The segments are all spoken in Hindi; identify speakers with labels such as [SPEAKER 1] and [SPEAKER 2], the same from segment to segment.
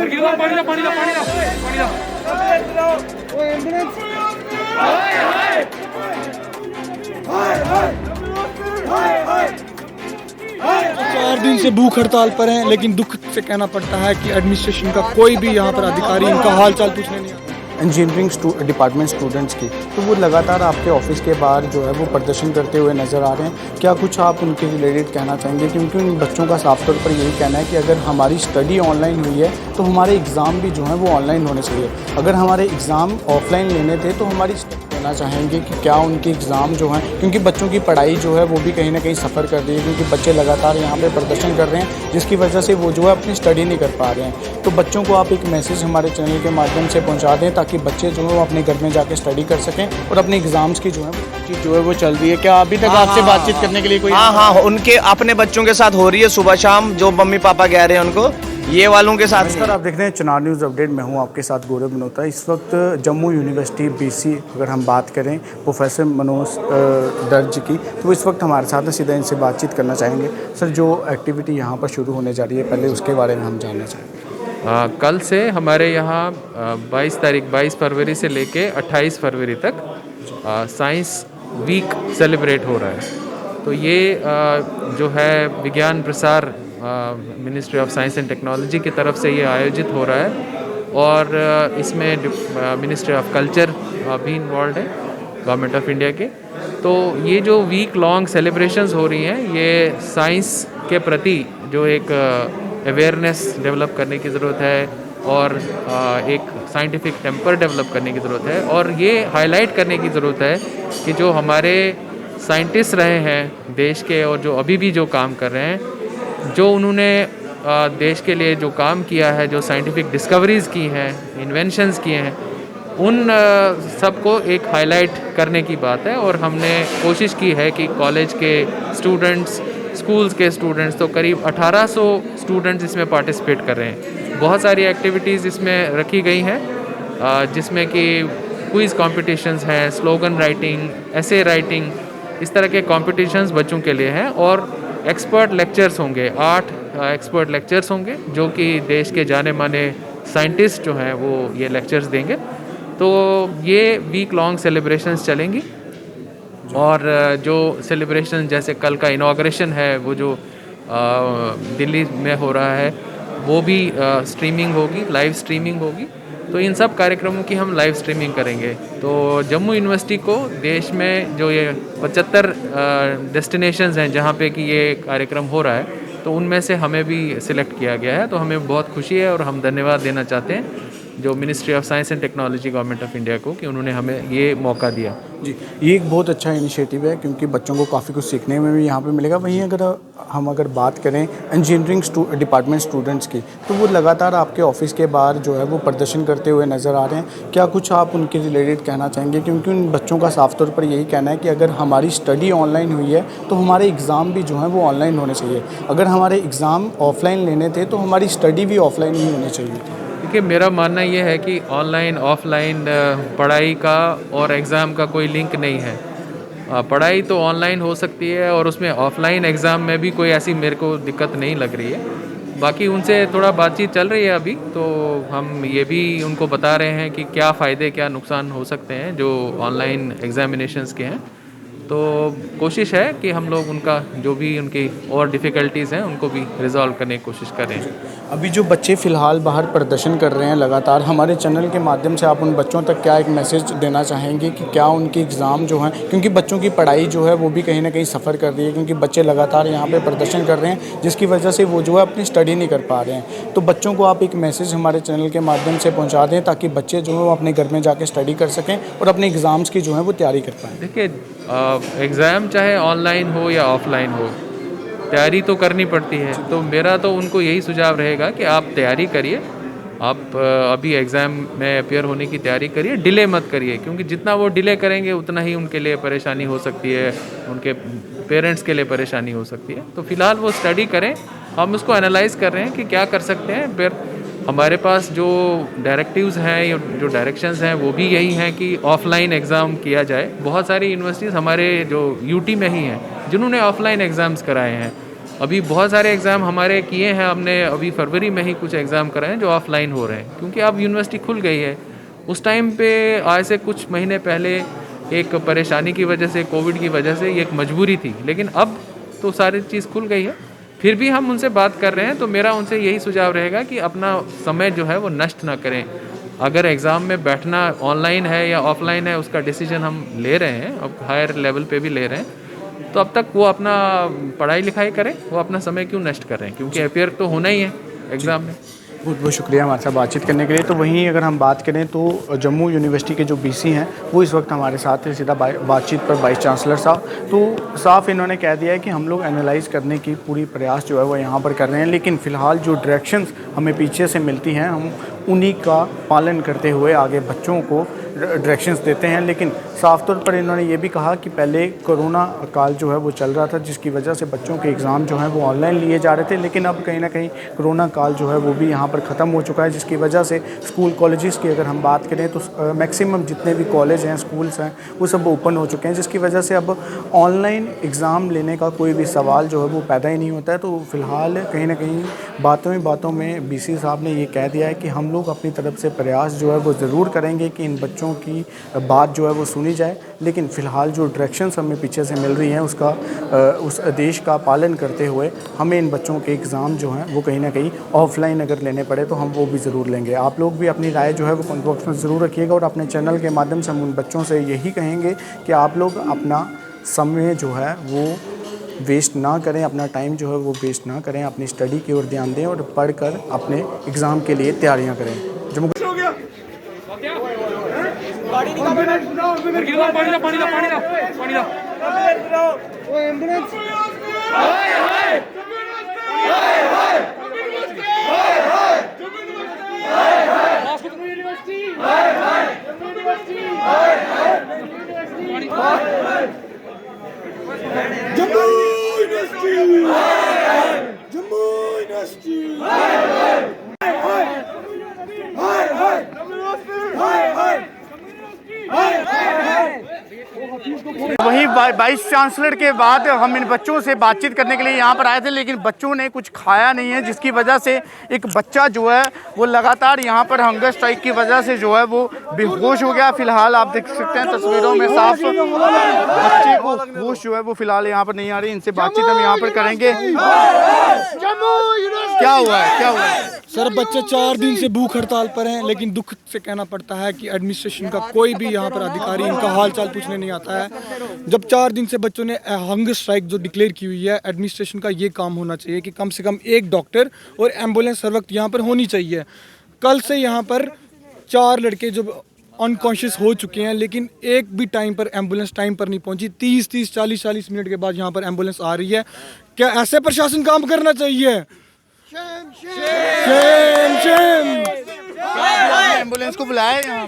[SPEAKER 1] 4 दिन से भूख हड़ताल पर हैं, लेकिन दुख से कहना पड़ता है कि एडमिनिस्ट्रेशन का कोई भी यहाँ पर अधिकारी इनका हाल चाल पूछने नहीं आता। इंजीनियरिंग डिपार्टमेंट स्टूडेंट्स की तो वो लगातार आपके ऑफिस के बाहर जो है वो प्रदर्शन करते हुए नज़र आ रहे हैं। क्या कुछ आप उनके रिलेटेड कहना चाहेंगे, क्योंकि उन बच्चों का साफ तौर पर यही कहना है कि अगर हमारी स्टडी ऑनलाइन हुई है तो हमारे एग्ज़ाम भी जो हैं वो ऑनलाइन होने चाहिए। अगर हमारे एग्ज़ाम ऑफलाइन लेने थे तो हमारी कहना चाहेंगे कि क्या उनके एग्ज़ाम जो हैं, क्योंकि बच्चों की पढ़ाई जो है वो भी कहीं ना कहीं सफ़र कर रही है, क्योंकि बच्चे लगातार यहाँ पे प्रदर्शन कर रहे हैं जिसकी वजह से वो जो है अपनी स्टडी नहीं कर पा रहे हैं। तो बच्चों को आप एक मैसेज हमारे चैनल के माध्यम से पहुँचा दें ताकि बच्चे जो है वो अपने घर में जाके स्टडी कर सकें और अपने एग्ज़ाम्स की जो है वो चल रही है। क्या अभी तक आपसे बातचीत करने के लिए कोई?
[SPEAKER 2] हाँ, उनके अपने बच्चों के साथ हो रही है सुबह शाम, जो मम्मी पापा कह रहे हैं उनको, ये वालों के साथ।
[SPEAKER 1] सर, आप देख रहे हैं चुनाव न्यूज़ अपडेट, मैं हूं आपके साथ गौरव मनोता। इस वक्त जम्मू यूनिवर्सिटी बीसी अगर हम बात करें प्रोफेसर मनोज दर्ज की, तो इस वक्त हमारे साथ सीधा इनसे बातचीत करना चाहेंगे। सर, जो एक्टिविटी यहाँ पर शुरू होने जा रही है पहले उसके बारे में हम जानना चाहेंगे।
[SPEAKER 3] कल से हमारे यहाँ 22 फरवरी से लेके 28 फरवरी तक साइंस वीक सेलिब्रेट हो रहा है। तो ये जो है विज्ञान प्रसार ministry of science and technology की तरफ से ये आयोजित हो रहा है और इसमें मिनिस्ट्री ऑफ कल्चर भी इन्वॉल्व है, गवर्नमेंट ऑफ इंडिया के। तो ये जो वीक लॉन्ग सेलिब्रेशंस हो रही हैं, ये साइंस के प्रति जो एक अवेयरनेस डेवलप करने की ज़रूरत है और एक साइंटिफिक टेम्पर डेवलप करने की ज़रूरत है, और ये हाईलाइट करने की ज़रूरत है कि जो हमारे साइंटिस्ट रहे हैं देश के और जो अभी भी जो काम कर रहे हैं, जो उन्होंने देश के लिए जो काम किया है, जो साइंटिफिक डिस्कवरीज़ की हैं, इन्वेंशंस किए हैं, उन सबको एक हाईलाइट करने की बात है। और हमने कोशिश की है कि कॉलेज के स्टूडेंट्स, स्कूल्स के स्टूडेंट्स, तो करीब 1800 स्टूडेंट्स इसमें पार्टिसिपेट कर रहे हैं। बहुत सारी एक्टिविटीज़ इसमें रखी गई हैं, जिसमें कि क्विज़ कॉम्पिटिशन्स हैं, स्लोगन राइटिंग, एसे राइटिंग, इस तरह के कॉम्पिटिशन्स बच्चों के लिए हैं। और एक्सपर्ट लेक्चर्स होंगे, 8 एक्सपर्ट लेक्चर्स होंगे जो कि देश के जाने माने साइंटिस्ट जो हैं वो ये लेक्चर्स देंगे। तो ये वीक लॉन्ग सेलिब्रेशंस चलेंगी और जो सेलिब्रेशन जैसे कल का इनॉग्रेशन है वो जो दिल्ली में हो रहा है, वो भी स्ट्रीमिंग होगी, लाइव स्ट्रीमिंग होगी। तो इन सब कार्यक्रमों की हम लाइव स्ट्रीमिंग करेंगे। तो जम्मू यूनिवर्सिटी को देश में जो ये 75 डेस्टिनेशंस हैं जहाँ पे कि ये कार्यक्रम हो रहा है, तो उनमें से हमें भी सिलेक्ट किया गया है। तो हमें बहुत खुशी है और हम धन्यवाद देना चाहते हैं जो ministry of science and technology government of India को कि उन्होंने हमें ये मौका दिया।
[SPEAKER 1] जी, ये एक बहुत अच्छा इनिशिएटिव है क्योंकि बच्चों को काफ़ी कुछ सीखने में भी यहाँ पे मिलेगा। वहीं अगर बात करें इंजीनियरिंग डिपार्टमेंट स्टूडेंट्स की, तो वो लगातार आपके ऑफिस के बाहर जो है वो प्रदर्शन करते हुए नज़र आ रहे हैं। क्या कुछ आप उनके रिलेटेड कहना चाहेंगे, क्योंकि उन बच्चों का साफ तौर पर यही कहना है कि अगर हमारी स्टडी ऑनलाइन हुई है तो हमारे एग्ज़ाम भी जो हैं वो ऑनलाइन होने चाहिए। अगर हमारे एग्ज़ाम ऑफलाइन लेने थे तो हमारी स्टडी भी ऑफलाइन ही होनी चाहिए।
[SPEAKER 3] देखिए, मेरा मानना ये है कि ऑनलाइन ऑफलाइन पढ़ाई का और एग्ज़ाम का कोई लिंक नहीं है। पढ़ाई तो ऑनलाइन हो सकती है और उसमें ऑफलाइन एग्ज़ाम में भी कोई ऐसी मेरे को दिक्कत नहीं लग रही है। बाकी उनसे थोड़ा बातचीत चल रही है अभी, तो हम ये भी उनको बता रहे हैं कि क्या फ़ायदे क्या नुकसान हो सकते हैं जो ऑनलाइन एग्ज़ामिनेशंस के हैं। तो कोशिश है कि हम लोग उनका जो भी उनकी और डिफ़िकल्टीज़ हैं उनको भी रिजॉल्व करने की कोशिश करें।
[SPEAKER 1] अभी जो बच्चे फ़िलहाल बाहर प्रदर्शन कर रहे हैं लगातार, हमारे चैनल के माध्यम से आप उन बच्चों तक क्या एक मैसेज देना चाहेंगे कि क्या उनके एग्ज़ाम जो हैं, क्योंकि बच्चों की पढ़ाई जो है वो भी कहीं ना कहीं सफ़र कर रही है, क्योंकि बच्चे लगातार यहाँ पे प्रदर्शन कर रहे हैं जिसकी वजह से वो जो है अपनी स्टडी नहीं कर पा रहे हैं। तो बच्चों को आप एक मैसेज हमारे चैनल के माध्यम से पहुँचा दें ताकि बच्चे जो है वो अपने घर में जाके स्टडी कर सकें और अपने एग्ज़ाम्स की जो है वो तैयारी कर पाएँ।
[SPEAKER 3] देखिए, एग्ज़ाम चाहे ऑनलाइन हो या ऑफलाइन हो, तैयारी तो करनी पड़ती है। तो मेरा तो उनको यही सुझाव रहेगा कि आप तैयारी करिए, आप अभी एग्ज़ाम में अपीयर होने की तैयारी करिए, डिले मत करिए, क्योंकि जितना वो डिले करेंगे उतना ही उनके लिए परेशानी हो सकती है, उनके पेरेंट्स के लिए परेशानी हो सकती है। तो फ़िलहाल वो स्टडी करें, हम उसको एनालाइज़ कर रहे हैं कि क्या कर सकते हैं। फिर हमारे पास जो डायरेक्टिव्स हैं, जो डायरेक्शंस हैं, वो भी यही हैं कि ऑफ़लाइन एग्ज़ाम किया जाए। बहुत सारी यूनिवर्सिटीज़ हमारे जो यूटी में ही हैं जिन्होंने ऑफ़लाइन एग्ज़ाम्स कराए हैं। अभी बहुत सारे एग्ज़ाम हमारे किए हैं हमने, अभी फरवरी में ही कुछ एग्ज़ाम कराए हैं जो ऑफलाइन हो रहे हैं, क्योंकि अब यूनिवर्सिटी खुल गई है। उस टाइम पे आज से कुछ महीने पहले एक परेशानी की वजह से, कोविड की वजह से ये एक मजबूरी थी, लेकिन अब तो सारी चीज़ खुल गई है। फिर भी हम उनसे बात कर रहे हैं, तो मेरा उनसे यही सुझाव रहेगा कि अपना समय जो है वो नष्ट ना करें। अगर एग्ज़ाम में बैठना ऑनलाइन है या ऑफलाइन है उसका डिसीजन हम ले रहे हैं, अब हायर लेवल पे भी ले रहे हैं, तो अब तक वो अपना पढ़ाई लिखाई करें, वो अपना समय क्यों नष्ट कर रहे हैं, क्योंकि अपेयर तो होना ही है एग्ज़ाम में।
[SPEAKER 1] बहुत बहुत शुक्रिया हमारे साथ बातचीत करने के लिए। तो वहीं अगर हम बात करें तो जम्मू यूनिवर्सिटी के जो बीसी हैं वो इस वक्त हमारे साथ हैं सीधा बातचीत पर वाइस चांसलर साहब। तो साफ इन्होंने कह दिया है कि हम लोग एनालाइज करने की पूरी प्रयास जो है वो यहाँ पर कर रहे हैं, लेकिन फ़िलहाल जो डायरेक्शंस हमें पीछे से मिलती हैं हम उन्हीं का पालन करते हुए आगे बच्चों को डायरेक्शंस देते हैं। लेकिन साफ तौर पर इन्होंने ये भी कहा कि पहले कोरोना काल जो है वो चल रहा था, जिसकी वजह से बच्चों के एग्ज़ाम जो हैं वो ऑनलाइन लिए जा रहे थे, लेकिन अब कहीं ना कहीं कोरोना काल जो है वो भी यहाँ पर ख़त्म हो चुका है, जिसकी वजह से स्कूल कॉलेजेस की अगर हम बात करें तो मैक्सिमम जितने भी कॉलेज हैं, स्कूल्स हैं, वो सब ओपन हो चुके हैं, जिसकी वजह से अब ऑनलाइन एग्ज़ाम लेने का कोई भी सवाल जो है वो पैदा ही नहीं होता है। तो फ़िलहाल कहीं ना कहीं बातों में बीसी साहब ने ये कह दिया है कि हम लोग अपनी तरफ से प्रयास जो है वो ज़रूर करेंगे कि इन बच्चों की बात जो है वो सुनी जाए, लेकिन फ़िलहाल जो डायरेक्शंस हमें पीछे से मिल रही हैं उसका उस आदेश का पालन करते हुए हमें इन बच्चों के एग्ज़ाम जो हैं वो कहीं ना कहीं ऑफलाइन अगर लेने पड़े तो हम वो भी ज़रूर लेंगे। आप लोग भी अपनी राय जो है वो कमेंट बॉक्स में ज़रूर रखिएगा, और अपने चैनल के माध्यम से हम उन बच्चों से यही कहेंगे कि आप लोग अपना समय जो है वो वेस्ट ना करें, अपना टाइम जो है वो वेस्ट ना करें, अपनी स्टडी की ओर ध्यान दें और पढ़कर अपने एग्ज़ाम के लिए तैयारियां करें। जम्मू वहीं वाइस चांसलर के बाद हम इन बच्चों से बातचीत करने के लिए यहाँ पर आए थे, लेकिन बच्चों ने कुछ खाया नहीं है, जिसकी वजह से एक बच्चा जो है वो लगातार यहाँ पर हंगर स्ट्राइक की वजह से जो है वो बेहोश हो गया। फिलहाल आप देख सकते हैं तस्वीरों में साफ बच्चे को होश जो है वो फिलहाल यहाँ पर नहीं आ रही। इनसे बातचीत हम यहाँ पर करेंगे। क्या हुआ है
[SPEAKER 4] सर? बच्चे 4 दिन से भूख हड़ताल पर हैं, लेकिन दुख से कहना पड़ता है कि एडमिनिस्ट्रेशन का कोई भी यहाँ पर अधिकारी इनका हाल चाल पूछने नहीं आता है। जब 4 दिन से बच्चों ने हंगर स्ट्राइक जो डिक्लेयर की हुई है, एडमिनिस्ट्रेशन का ये काम होना चाहिए कि कम से कम एक डॉक्टर और एम्बुलेंस हर वक्त यहाँ पर होनी चाहिए। कल से यहाँ पर 4 लड़के जो अनकॉन्शियस हो चुके हैं, लेकिन एक भी टाइम पर एम्बुलेंस टाइम पर नहीं पहुंची। 30 40 मिनट के बाद यहाँ पर एम्बुलेंस आ रही है। क्या ऐसे प्रशासन काम करना चाहिए?
[SPEAKER 1] एम्बुलेंस को बुलाया यहाँ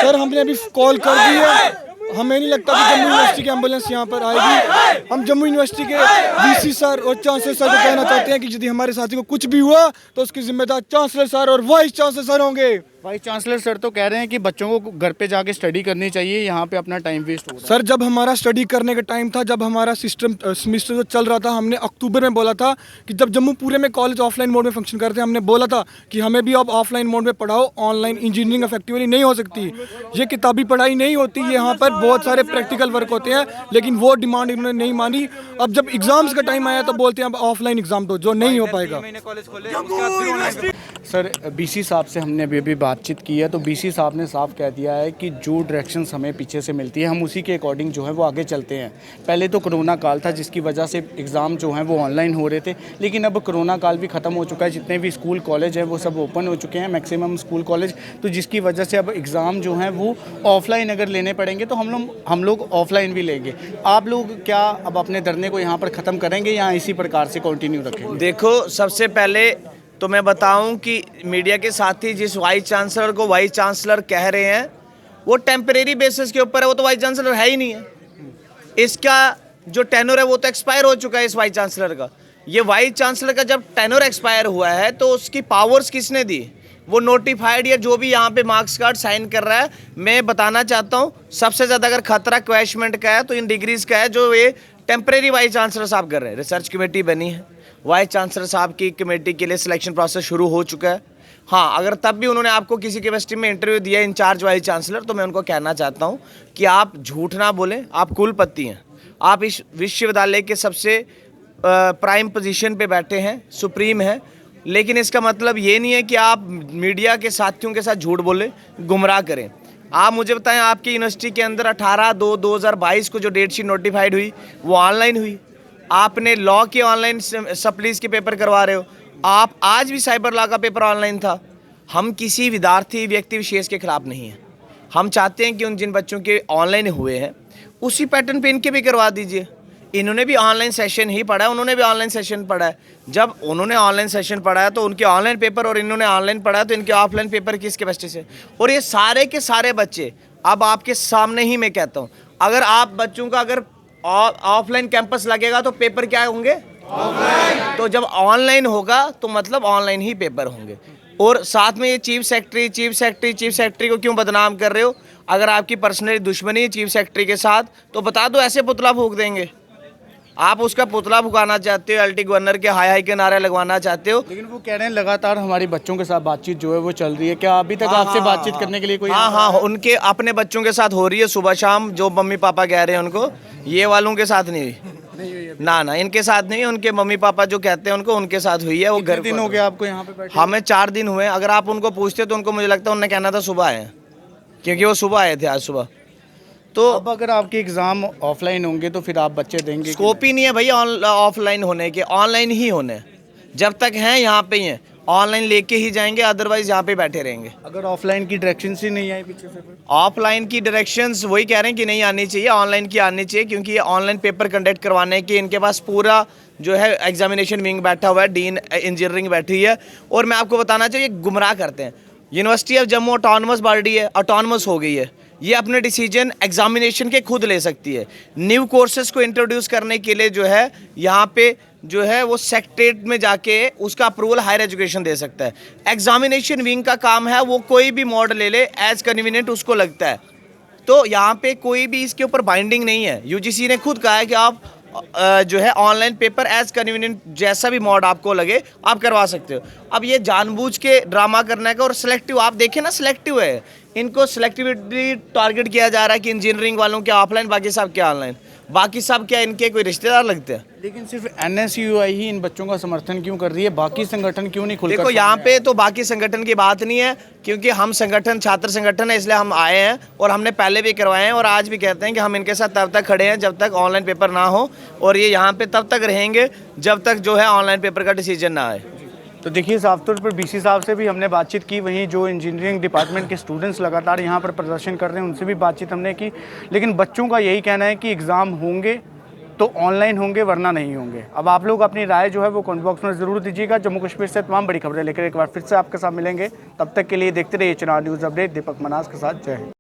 [SPEAKER 4] सर, हमने अभी कॉल कर दी है। हमें नहीं लगता कि जम्मू यूनिवर्सिटी की एम्बुलेंस यहाँ पर आएगी। हम जम्मू यूनिवर्सिटी के वीसी सर और चांसलर सर को कहना चाहते हैं कि यदि हमारे साथी को कुछ भी हुआ तो उसकी जिम्मेदार चांसलर सर और वाइस चांसलर सर होंगे।
[SPEAKER 1] वाइस चांसलर सर तो कह रहे हैं कि बच्चों को घर पे जाके स्टडी करनी चाहिए, यहाँ पे अपना टाइम वेस्ट हो रहा है।
[SPEAKER 4] सर, जब हमारा स्टडी करने का टाइम था, जब हमारा सेमेस्टर जो चल रहा था, हमने अक्टूबर में बोला था कि जब जम्मू पूरे में कॉलेज ऑफलाइन मोड में फंक्शन करते हैं, हमने बोला था कि हमें भी अब ऑफलाइन मोड में पढ़ाओ। ऑनलाइन इंजीनियरिंग इफेक्टिवली नहीं हो सकती, ये किताबी पढ़ाई नहीं होती, ये यहाँ पर बहुत सारे प्रैक्टिकल वर्क होते हैं, लेकिन वो डिमांड इन्होंने नहीं मानी। अब जब एग्जाम्स का टाइम आया तो बोलते हैं अब ऑफलाइन एग्जाम दो, जो नहीं हो पाएगा।
[SPEAKER 1] सर, बीसी साहब से हमने अभी बातचीत की है, तो बीसी साहब ने साफ कह दिया है कि जो डायरेक्शंस हमें पीछे से मिलती है हम उसी के अकॉर्डिंग जो है वो आगे चलते हैं। पहले तो कोरोना काल था, जिसकी वजह से एग्ज़ाम जो हैं वो ऑनलाइन हो रहे थे, लेकिन अब कोरोना काल भी ख़त्म हो चुका है। जितने भी स्कूल कॉलेज हैं वो सब ओपन हो चुके हैं, मैक्सिमम स्कूल कॉलेज, तो जिसकी वजह से अब एग्ज़ाम जो हैं वो ऑफलाइन अगर लेने पड़ेंगे तो हम लोग ऑफलाइन भी लेंगे। आप लोग क्या अब अपने धरने को यहाँ पर ख़त्म करेंगे या इसी प्रकार से कंटिन्यू रखेंगे?
[SPEAKER 2] देखो, सबसे पहले तो मैं बताऊं कि मीडिया के साथी जिस वाइस चांसलर को वाइस चांसलर कह रहे हैं वो टेम्परेरी बेसिस के ऊपर है, वो तो वाइस चांसलर है ही नहीं है। इसका जो टेन्योर है वो तो एक्सपायर हो चुका है इस वाइस चांसलर का। ये वाइस चांसलर का जब टेन्योर एक्सपायर हुआ है तो उसकी पावर्स किसने दी? वो नोटिफाइड या जो भी यहाँ पे मार्क्स कार्ड साइन कर रहा है। मैं बताना चाहता हूँ सबसे ज़्यादा अगर खतरा क्वैशमेंट का है तो इन डिग्रीज़ का है, जो ये टेम्परेरी वाइस चांसलर साहब कर रहे हैं। रिसर्च कमेटी बनी है, वाइस चांसलर साहब की कमेटी के लिए सिलेक्शन प्रोसेस शुरू हो चुका है। हाँ, अगर तब भी उन्होंने आपको किसी यूनिवर्सिटी में इंटरव्यू दिया इंचार्ज वाइस चांसलर, तो मैं उनको कहना चाहता हूँ कि आप झूठ ना बोलें। आप कुलपति हैं, आप इस विश्वविद्यालय के सबसे प्राइम पोजीशन पे बैठे हैं, सुप्रीम हैं, लेकिन इसका मतलब ये नहीं है कि आप मीडिया के साथियों के साथ झूठ बोले, गुमराह करें। आप मुझे बताएं, आपकी यूनिवर्सिटी के अंदर 18/2/2022 को जो डेट शीट नोटिफाइड हुई वो ऑनलाइन हुई। आपने लॉ के ऑनलाइन सप्लीज के पेपर करवा रहे हो। आप आज भी साइबर लॉ का पेपर ऑनलाइन था। हम किसी विद्यार्थी व्यक्ति विशेष के खिलाफ नहीं हैं। हम चाहते हैं कि उन जिन बच्चों के ऑनलाइन हुए हैं उसी पैटर्न पे इनके भी करवा दीजिए। इन्होंने भी ऑनलाइन सेशन ही पढ़ा है, उन्होंने भी ऑनलाइन सेशन पढ़ा है। जब उन्होंने ऑनलाइन सेशन पढ़ा है तो उनके ऑनलाइन पेपर, और इन्होंने ऑनलाइन पढ़ा है तो इनके ऑफलाइन पेपर किस कैपेसिटी से। और ये सारे के सारे बच्चे, अब आपके सामने ही मैं कहता हूँ, अगर आप बच्चों का अगर ऑफलाइन कैंपस लगेगा तो पेपर क्या होंगे? ऑफलाइन। तो जब ऑनलाइन होगा तो मतलब ऑनलाइन ही पेपर होंगे। और साथ में ये चीफ सेक्रेटरी को क्यों बदनाम कर रहे हो? अगर आपकी पर्सनली दुश्मनी है चीफ सेक्रेटरी के साथ तो बता दो, ऐसे पुतला फूंक देंगे। आप उसका पुतला फुकाना चाहते हो, एलटी गवर्नर के हाय हाय के नारे लगवाना चाहते हो।
[SPEAKER 1] लेकिन वो कह रहे हैं लगातार हमारी बच्चों के साथ बातचीत जो है वो चल रही है। क्या अभी तक आपसे बातचीत करने के लिए कोई?
[SPEAKER 2] हाँ, उनके अपने बच्चों के साथ हो रही है सुबह शाम, जो मम्मी पापा कह रहे हैं उनको। ये वालों के साथ नहीं हुई, ना इनके साथ नहीं, उनके मम्मी पापा जो कहते हैं उनको, उनके साथ हुई है। वो घर
[SPEAKER 1] दिन हो गया आपको यहाँ पे बैठे?
[SPEAKER 2] हमें 4 दिन हुए। अगर आप उनको पूछते तो उनको मुझे लगता है उन्होंने कहना था सुबह आए, क्योंकि वो सुबह आए थे आज सुबह। तो
[SPEAKER 1] अब अगर आपके एग्जाम ऑफलाइन होंगे तो फिर आप बच्चे देंगे?
[SPEAKER 2] स्कोप ही नहीं है भैया ऑफलाइन होने के, ऑनलाइन ही होने। जब तक हैं यहाँ पे ही हैं, ऑनलाइन लेके ही जाएंगे, अदरवाइज यहाँ पे बैठे रहेंगे।
[SPEAKER 1] अगर ऑफलाइन की डायरेक्शंस ही नहीं आई पीछे से?
[SPEAKER 2] ऑफलाइन की डायरेक्शंस वही कह रहे हैं कि नहीं आनी चाहिए, ऑनलाइन की आनी चाहिए, क्योंकि ये ऑनलाइन पेपर कंडक्ट करवाने के इनके पास पूरा जो है एग्जामिनेशन विंग बैठा हुआ है, डीन इंजीनियरिंग बैठी है। और मैं आपको बताना चाहिए, गुमराह करते हैं। University of Jammu autonomous body है, ऑटोनमस हो गई है, ये अपने डिसीजन एग्जामिनेशन के खुद ले सकती है। न्यू कोर्सेज को इंट्रोड्यूस करने के लिए जो है यहाँ पे जो है वो सेक्रेटरीट में जाके उसका अप्रूवल हायर एजुकेशन दे सकता है। एग्जामिनेशन विंग का काम है, वो कोई भी मॉड ले ले एज कन्वीनियंट उसको लगता है। तो यहाँ पे कोई भी इसके ऊपर बाइंडिंग नहीं है। यूजीसी ने खुद कहा है कि आप जो है ऑनलाइन पेपर एज कन्वीनियंट जैसा भी मॉड आपको लगे आप करवा सकते हो। अब ये जानबूझ के ड्रामा करने का, और सिलेक्टिव आप देखें ना, सिलेक्टिव है, इनको सिलेक्टिविटी टारगेट किया जा रहा है कि इंजीनियरिंग वालों के ऑफलाइन, बाकी सब क्या ऑनलाइन, बाकी सब क्या इनके कोई रिश्तेदार लगते हैं।
[SPEAKER 1] लेकिन सिर्फ एनएसयूआई ही इन बच्चों का समर्थन क्यों कर रही है? बाकी संगठन क्यों नहीं खुलकर?
[SPEAKER 2] देखो यहाँ पे तो बाकी संगठन की बात नहीं है, क्योंकि हम संगठन छात्र संगठन है, इसलिए हम आए हैं और हमने पहले भी करवाए हैं और आज भी कहते हैं कि हम इनके साथ तब तक खड़े हैं जब तक ऑनलाइन पेपर ना हो, और ये यहाँ पे तब तक रहेंगे जब तक जो है ऑनलाइन पेपर का डिसीजन ना आए।
[SPEAKER 1] तो देखिए, साफ तौर पर बीसी साहब से भी हमने बातचीत की, वहीं जो इंजीनियरिंग डिपार्टमेंट के स्टूडेंट्स लगातार यहाँ पर प्रदर्शन कर रहे हैं उनसे भी बातचीत हमने की। लेकिन बच्चों का यही कहना है कि एग्ज़ाम होंगे तो ऑनलाइन होंगे, वरना नहीं होंगे। अब आप लोग अपनी राय जो है वो कमेंट बॉक्स में ज़रूर दीजिएगा। जम्मू कश्मीर से तमाम बड़ी खबरें लेकर एक बार फिर से आपके साथ मिलेंगे। तब तक के लिए देखते रहिए चुनाव न्यूज़ अपडेट। दीपक मनास के साथ, जय हिंद।